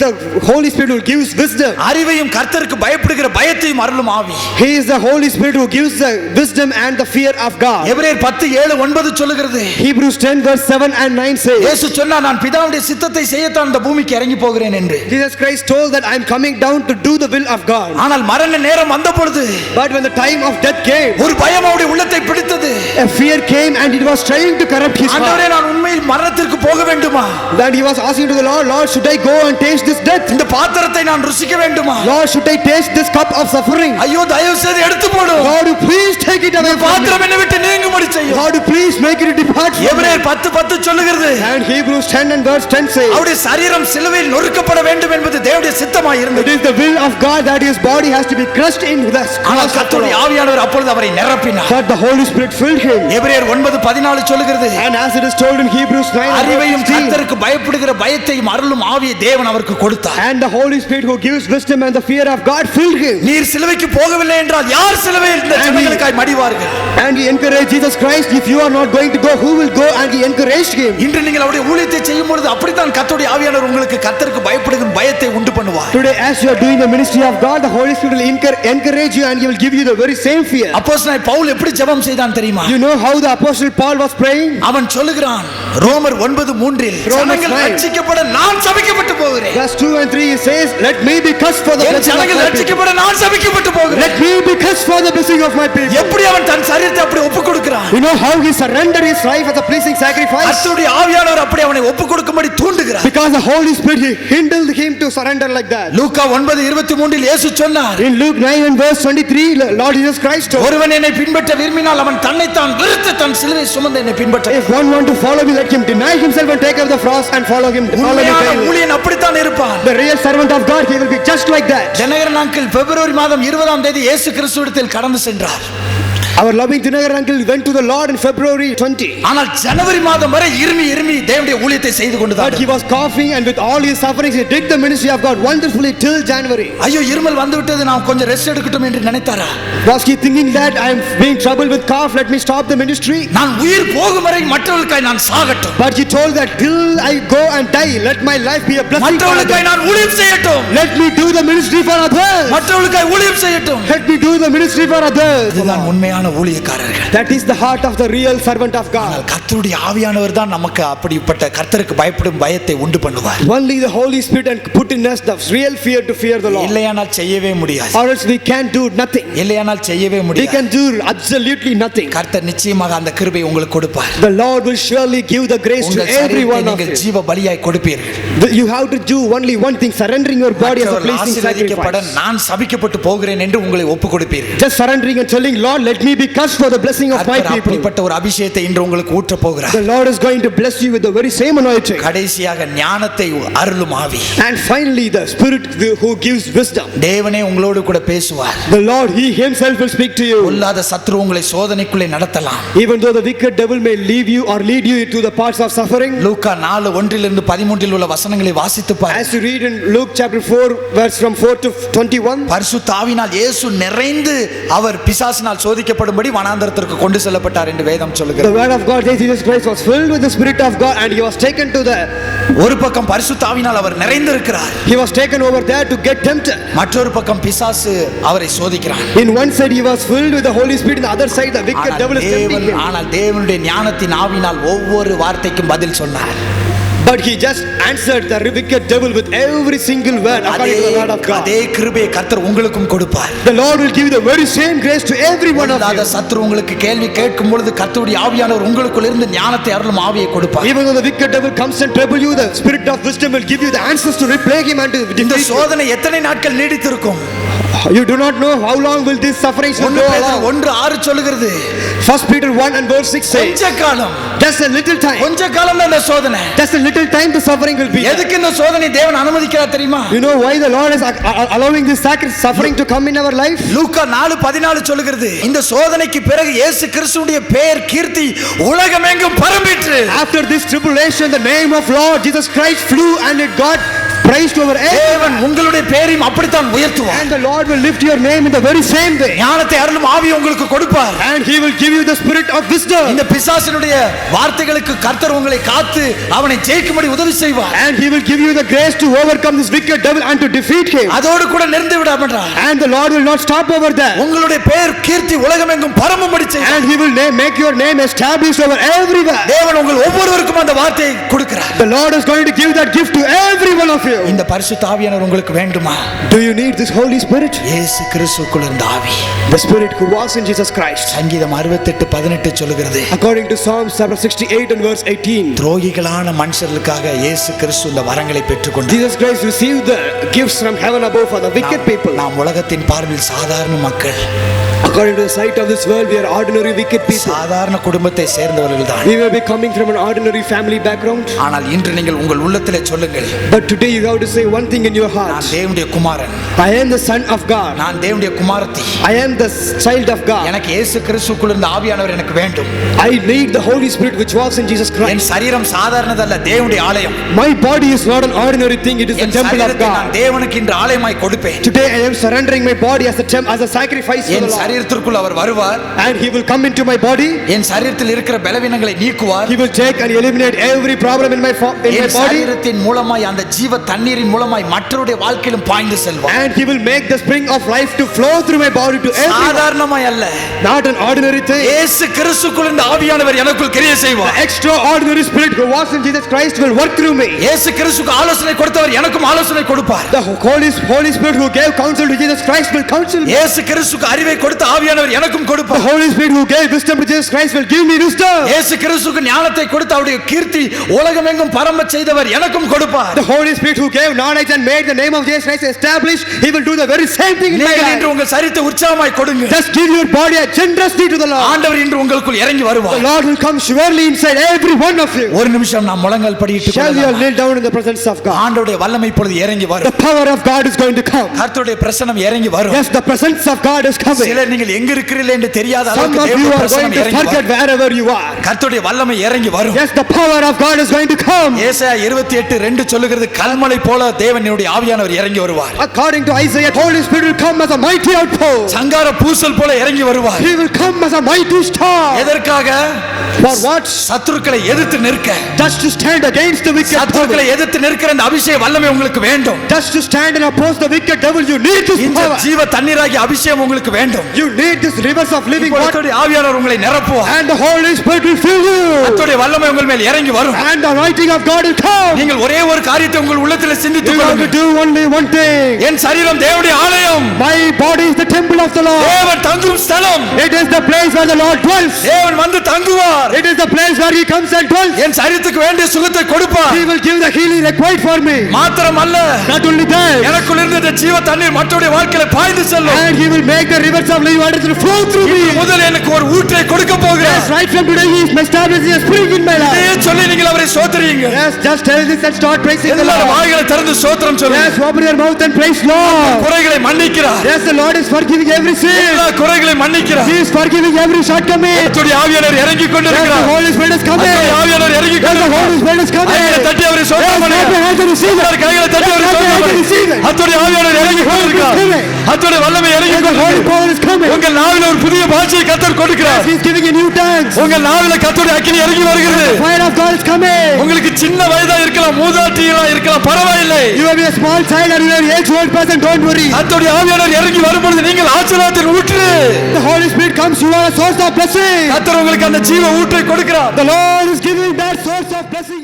the Holy Spirit who gives wisdom. அறிவையும் கர்த்தருக்கு பயப்படுகிற பயத்தையும் அருளும் ஆவி. He is the Holy Spirit who gives the wisdom and the fear of God. எபிரேயர் 10:7-9 சொல்லுகிறது. Hebrews 10:7-9 says. இயேசு சொன்னார், நான் பிதாவுடைய சித்தத்தை செய்யத்தான் இந்த பூமிக்கு இறங்கி போகிறேன் என்று. Jesus Christ told that I am coming down to do the will of God. ஆனால் மரண நேரம் வந்த பொழுது, but when the time of death came, ஒரு பயம் அவருடைய உள்ளத்தை பிடித்தது. a fear came and it was trying to corrupt his heart. ஆண்டவரே, நான் உண்மையில் மரணத்திற்கு போக வேண்டுமா? That he was asking to the Lord, Lord, should I go and taste this death? இந்த பாத்திரத்தை நான் ருசிக்க வேண்டுமா? Lord, should I taste this cup of suffering? ஐயோ, தயவு செய்து எடுத்து போடு. Lord, please take it away from me. பாத்திரம் என்னை விட்டு நீங்கும்படி செய்யும். Lord, please make it depart from me. எபிரேயர் 10:10 சொல்லுகிறது. And Hebrews 10:10 says, அவருடைய சரீரம் சிலுவையில் நொறுக்கப்பட வேண்டும் என்பது தேவனுடைய சித்தமாய் இருந்தது. it is the will of God that his body has to be crushed in the cross. ஆனால் கர்த்தருடைய ஆவியானவர் அப்பொழுது அவரை நிரப்பினார். But the Holy Spirit filled him. எபிரேயர் 9:14 சொல்லுகிறது. And as it is told in Hebrews 9, அறிவையும் கர்த்தருக்கு பயப்படுகிற பயத்தையும் அருளும் ஆவியை தேவன் அவருக்கு கொடுத்தார். and the Holy Spirit who gives wisdom and the fear of God filled him. நீர் சிலுவைக்கு போகவில்லை என்றால் யார் சிலுவையில் இந்த ஜனங்களுக்காய் மடிவார்கள்? And he encouraged Jesus Christ, if you are not going to go, who will go? And he encouraged him. இன்று நீங்கள் அவருடைய ஊழியத்தை செய்யும் பொழுது அப்படித்தான் கர்த்தருடைய ஆவியானவர் உங்களுக்கு கர்த்தருக்கு பயப்படுகிற பயத்தை உண்டு பண்ணுவார். Today as you are doing the ministry of God, the Holy Spirit will encourage you and he will give you the very same fear. அப்போஸ்தலனாகிய பவுல் எப்படி ஜெபம் செய்தான் தெரியுமா? You know how the apostle Paul was praying? அவன் சொல்லுகிறான் ரோமர் 9:3 ஜனங்கள் ரட்சிக்கப்பட நான் சபிக்கப்பட்டு போகிறேன். Verse 2 and 3 he says, let me be cursed for the blessing of ஜனங்கள் my people. ரட்சிக்கப்பட நான் சபிக்கப்பட்டு போகிறேன். Let me be cursed for the blessing of my people. எப்படி அவன் தன் சரீரத்தை அப்படி ஒப்பு கொடுக்கிறான்? You know how he surrendered his life as a pleasing sacrifice? கர்த்தருடைய ஆவியானவர் அப்படி அவனை ஒப்பு கொடுக்கும்படி தூண்டுகிறார். Because the Holy Spirit he hindered him to surrender like that. லூக்கா 9:23 இயேசு சொன்னார். In Luke 9:23 Lord Jesus Christ told, ஒருவன் என்னை பின்பற்ற விரும்பினால் அவன் தன்னைத்தான் வெறுத்து தன் சிலுவை சுமந்து என்னை பின்பற்ற. if one want to follow me, let him deny himself and take up the cross and follow him. உண்மையான ஊழியன் அப்படித்தான் இருப்பான். The real servant of God, he will be just like that. Janakaran uncle பிப்ரவரி மாதம் 20ஆம் தேதி இயேசு கிறிஸ்துவிடத்தில் கடந்து சென்றார். Our loving Dinagaran uncle went to the Lord in February 20. ஆனால் ஜனவரி மாதம் வரை இருமி தேவனுடைய ஊழியத்தை செய்து கொண்டுதான். But he was coughing and with all his sufferings he did the ministry of God wonderfully till January. ஐயோ, இருமல் வந்து விட்டது, நான் கொஞ்சம் ரெஸ்ட் எடுக்கட்டும் என்று நினைத்தாரா? Was he thinking that I am being troubled with cough, let me stop the ministry? நான் உயிர் போகும் வரை மற்றவர்களுக்காய் நான் சாகட்டும். But he told that till I go and die, let my life be a blessing. மற்றவர்களுக்காய் நான் ஊழியம் செய்யட்டும். Let me do the ministry for others. மற்றவர்களுக்காய் ஊழியம் செய்யட்டும். Let me do the ministry for others. இதுதான் உண்மையான ஊழியக்காரர்கள். That is the heart of the real servant of God. கர்த்தருடைய ஆவியானவர் தான் நமக்கு அப்படிப்பட்ட கர்த்தருக்கு பயப்படும் பயத்தை உண்டு பண்ணுவார். Only the Holy Spirit and put in us the real fear to fear the Lord. இல்லையானால் செய்யவே முடியாது. Or else we can do nothing. இல்லையானால் செய்யவே முடியாது. We can do absolutely nothing. கர்த்தர் நிச்சயமாக அந்த கிருபையை உங்களுக்கு கொடுப்பார். The Lord will surely give the grace to everyone of you. நீங்கள் ஜீவ பலியாய் கொடுப்பீர்கள். You have to do only one thing, surrendering your body as a pleasing sacrifice. நான் சபிக்கப்பட்டு போகிறேன் என்று உங்களை ஒப்பு கொடுப்பீர்கள். Just surrendering and telling, Lord, let me be cursed for the blessing of my people. அப்படிப்பட்ட ஒரு அபிஷேகத்தை இன்று உங்களுக்கு ஊற்ற போகிறார். The Lord is going to bless you with the very same anointing. கடைசியாக ஞானத்தை அருளும் ஆவி. And finally the Spirit who gives wisdom. தேவனே உங்களோடு கூட பேசுவார். The Lord he himself will speak to you. பொல்லாத சத்துரு உங்களை சோதனைக்குள்ளே நடத்தலாம். Even though the wicked devil may leave you or lead you into the parts of suffering. லூக்கா 4:1 13 உள்ள வசனங்களை வாசித்து பாருங்கள். As you read in Luke chapter 4 verse from 4 to 21. பரிசுத்த ஆவியினால் இயேசு நிறைந்து அவர் பிசாசினால் சோதிக்கப்படும்படி வனாந்தரத்திற்கு கொண்டு செல்லப்பட்டார் என்று வேதம் சொல்லுகிறது. The word of God says Jesus Christ was filled with the Spirit of God and he was taken to the ஒரு பக்கம் பரிசுத்த ஆவியினால் அவர் நிறைந்திருக்கிறார். He was taken over there to get tempted. மற்றொரு பக்கம் பிசாசு அவரை சோதிக்கிறான். In one side he was filled with the Holy Spirit, in the other side the wicked devil is tempting him. ஆனால் தேவனுடைய ஞானத்தின் ஆவியினால் ஒவ்வொரு வார்த்தைக்கும் பதில் சொன்னார். But he just answered the wicked devil with every single word according to the word of God. அதே கிருபையை கர்த்தர் உங்களுக்கும் கொடுப்பார். The Lord will give the very same grace to every one of you. சத்துரு உங்களுக்கு கேள்வி கேட்கும் பொழுது கர்த்தருடைய ஆவியானவர் உங்களுக்குள்ள இருந்து ஞானத்தை அருளும் ஆவியை கொடுப்பார். Even though the wicked devil comes and trouble you, the Spirit of wisdom will give you the answers to replace him and to defeat இந்த him. சோதனை எத்தனை நாட்கள் நீடித்திருக்கும்? You do not know how long will this suffering go along. 1:6 சொல்லுகிறது. 1 Peter 1 and verse 6 says, கொஞ்ச காலம், just a little time. கொஞ்ச காலம் தான் இந்த சோதனை. Just a little time the suffering will be. எதுக்கு இந்த சோதனை தேவன் அனுமதிக்கிறார் தெரியுமா? You know why the Lord is allowing this suffering to come in our life? லூக்கா 4:14 சொல்லுகிறது. இந்த சோதனைக்கு பிறகு இயேசு கிறிஸ்துவுடைய பெயர் கீர்த்தி உலகமெங்கும் பரம்பிற்று. After this tribulation the name of Lord Jesus Christ flew and it got praised over everyone. தேவன் உங்களுடைய பெயரையும் அப்படித்தான் உயர்த்துவார். And the Lord will lift your name in the very same way. ஞானத்தை அருளும் ஆவி உங்களுக்கு கொடுப்பார். And he will give you the spirit of wisdom. இந்த பிசாசினுடைய வார்த்தைகளுக்கு கர்த்தர் உங்களை காத்து அவனை ஜெயிக்கும்படி உதவி செய்வார். And he will give you the grace to overcome this wicked devil and to defeat him. அதோடு கூட நிறுத்தி விட மாட்டார். And the Lord will not stop over there. உங்களுடைய பெயர் கீர்த்தி உலகமெங்கும் பரவும்படி செய்வார். And he will make your name established over everywhere. தேவன் உங்கள் ஒவ்வொருவருக்கும் அந்த வார்த்தையை கொடுக்கிறார். The Lord is going to give that gift to every one of you. இந்த பரிசுத்த ஆவியானவர் உங்களுக்கு வேண்டுமா? Do you need this Holy Spirit? இயேசு கிறிஸ்துவுக்குள் இருந்த ஆவி. The Spirit who was in Jesus Christ. சங்கீதம் 68:18 சொல்லுகிறது. According to Psalms chapter 68 and verse 18. துரோகிகளான மனுஷர்களுக்காக இயேசு கிறிஸ்து இந்த வரங்களை பெற்றுக்கொண்டார். Jesus Christ received the gifts from heaven above for the wicked people. நாம் உலகத்தின் பார்வையில் சாதாரண மக்கள். According to the sight of this world, we are ordinary wicked people. சாதாரண குடும்பத்தை சேர்ந்தவர்கள் தான். We may be coming from an ordinary family background. ஆனால் இன்று நீங்கள் உங்கள் உள்ளத்திலே சொல்லுங்கள். But today you have to say one thing in your heart. நான் தேவனுடைய குமாரன். I am the son of God. நான் தேவனுடைய குமாரத்தி. I am the child of God. எனக்கு இயேசு கிறிஸ்துவுக்குள் இருந்த ஆவியானவர் எனக்கு வேண்டும். I need the Holy Spirit which walks in Jesus Christ. என் சரீரம் சாதாரணதல்ல, தேவனுடைய ஆலயம். My body is not an ordinary thing, it is the temple of God. நான் தேவனுக்கு இன்று ஆலயமாய் கொடுப்பேன். Today I am surrendering my body as a sacrifice to the N Lord. சரீரத்திற்குள் அவர் வருவார். And he will come into my body. என் சரீரத்தில் இருக்கிற பலவீனங்களை நீக்குவார். He will take and eliminate every problem in my body. என் சரீரத்தின் மூலமாய் அந்த ஜீவ தண்ணீரின் மூலமாய் மற்றவருடைய வாழ்க்கையிலும் பாய்ந்து செல்வார். And he will make the spring of life to flow through my body to everyone. சாதாரணமாய் அல்ல. Not an ordinary thing. இயேசு கிறிஸ்துவுக்குள் இந்த ஆவியானவர் எனக்குள் கிரியை செய்வார். The extraordinary spirit who walks in Jesus Christ will work through me. இயேசு கிறிஸ்துவுக்கு ஆலோசனை கொடுத்தவர் எனக்கும் ஆலோசனை கொடுப்பார். The Holy Spirit who gave counsel to Jesus Christ will counsel me. இயேசு கிறிஸ்துவுக்கு அறிவை கொடுத்த ஆவியானவர் எனக்கும் The கொடுப்பார். Holy Spirit who gave wisdom to Jesus Christ will give me wisdom. இயேசு கிறிஸ்துவுக்கு ஞானத்தை கொடுத்து அவருடைய கீர்த்தி உலகமெங்கும் பரம்ப செய்தவர் எனக்கும் கொடுப்பார். The Holy Spirit who gave knowledge and made the name of Jesus Christ established, he will do the very same thing in my நீங்கள் life. இன்று உங்கள் சரீரத்தை உற்சாகமாய் கொடுங்க. Just give your body a generously to the Lord. ஆண்டவர் இன்று உங்களுக்குள் இறங்கி The வருவார். Lord will come surely inside every one of you. ஒரு நிமிஷம் நாம் முழங்கால் படியிட்டு Shall we all கொள்ளலாம். kneel down in the presence of God? ஆண்டவருடைய வல்லமை இப்பொழுது இறங்கி The வரும். power of God is going to come. கர்த்தருடைய பிரசன்னம் இறங்கி வரும். Yes, the presence of God is coming. சிலர் நீங்கள் எங்க இருக்கிறீர்கள் என்று தெரியாத Some அளவுக்கு of you தேவனுடைய are going பிரசன்னம் to இறங்கி forget வரும். wherever you are. கர்த்தருடைய வல்லமை இறங்கி வரும். Yes, the power of God is going to come. ஏசாயா 28:2 சொல்லுகிறது, கல்மலை போல தேவனுடைய ஆவியானவர் இறங்கி வருவார். According to Isaiah, Holy Spirit will come as a mighty outpour. சங்கார பூசல் போல இறங்கி வருவார். He will come as a mighty star. எதற்காக? For what? சத்துருக்களை எதிர்த்து நிற்க. Just to stand against the wicked சத்துருக்களை devil. எதிர்த்து நிற்கிற அந்த அபிஷேக வல்லமை உங்களுக்கு வேண்டும். Just to stand and oppose the wicked devil, you need this இந்த power. ஜீவ தண்ணீராகிய அபிஷேகம் உங்களுக்கு வேண்டும். You need this rivers of living water. கர்த்தருடைய ஆவியானவர் உங்களை நிரப்புவார். And the Holy Spirit will fill you. கர்த்தருடைய வல்லமை உங்கள் மேல் இறங்கி வரும். And the anointing of God will come. நீங்கள் ஒரே ஒரு காரியத்தை உங்கள் உள்ளத்தில் சிந்தித்துக் You have to கொள்ளுங்கள். do only one thing. என் சரீரம் தேவனுடைய ஆலயம். My body is the temple of the Lord. தேவன் தங்கும் ஸ்தலம். It is the place where the Lord dwells. தேவன் வந்து தங்குவார். It is the place where he comes and dwells. என் சரீரத்துக்கு வேண்டிய சுகத்தை கொடுப்பார். He will give the healing required for me. மாத்திரம் அல்ல, Not only that, எனக்குள் இருந்த இந்த ஜீவ தண்ணீர் மற்றவருடைய வாழ்க்கையில பாய்ந்து செல்லும். and he will make the rivers of living water to flow through me. முதல் எனக்கு ஒரு ஊற்றை கொடுக்க போகிறார். Yes, right from today he is establishing a spring in my life. இதையே சொல்லி நீங்கள் அவரை சோத்திரியுங்க. Yes, just tell this and start praising the எல்லாரும் Lord. வாய்களை திறந்து சோத்திரம் சொல்லுங்க. Yes, open your mouth and praise Lord. குறைகளை மன்னிக்கிறார். Yes, the Lord is forgiving every sin. எல்லா குறைகளை மன்னிக்கிறார். He is forgiving every shortcoming. கர்த்தருடைய ஆவியானவர் இறங்கி Yes, the கொண்டிருக்கிறார். Holy Spirit is coming. கர்த்தருடைய Yes, ஆவியானவர் இறங்கி the Holy கொண்டிருக்கிறார். Spirit is coming. கைகளை தட்டி அவரை Yes, சோத்திரம் clap your பண்ணுங்க. hands and receive it. எல்லாரும் கைகளை தட்டி அவரை Yes, clap your சோத்திரம் hands and பண்ணுங்க. receive it. கர்த்தருடைய ஆவியானவர் இறங்கி கொண்டிருக்கிறார். கர்த்தருடைய வல்லமை இறங்கி Yes, the Holy கொண்டிருக்கிறது. Power is coming. உங்கள் நாவில ஒரு புதிய பாஷையை கர்த்தர் கொடுக்கிறார். He is giving you new tongues. உங்கள் நாவில கர்த்தருடைய அக்கினி இறங்கி வருகிறது. The fire of God is coming. உங்களுக்கு சின்ன வயதா இருக்கலாம், மூதாட்டிகளா இருக்கலாம், பரவாயில்லை. You may be a small child or you are an age-old person, don't worry. கர்த்தருடைய ஆவியானவர் இறங்கி வரும்பொழுது நீங்கள் ஆசீர்வாதத்தின் ஊற்று. The Holy Spirit comes, you are a source of blessing. கர்த்தர் உங்களுக்கு அந்த ஜீவ ஊற்றை கொடுக்கிறார். The Lord is giving that source of blessing.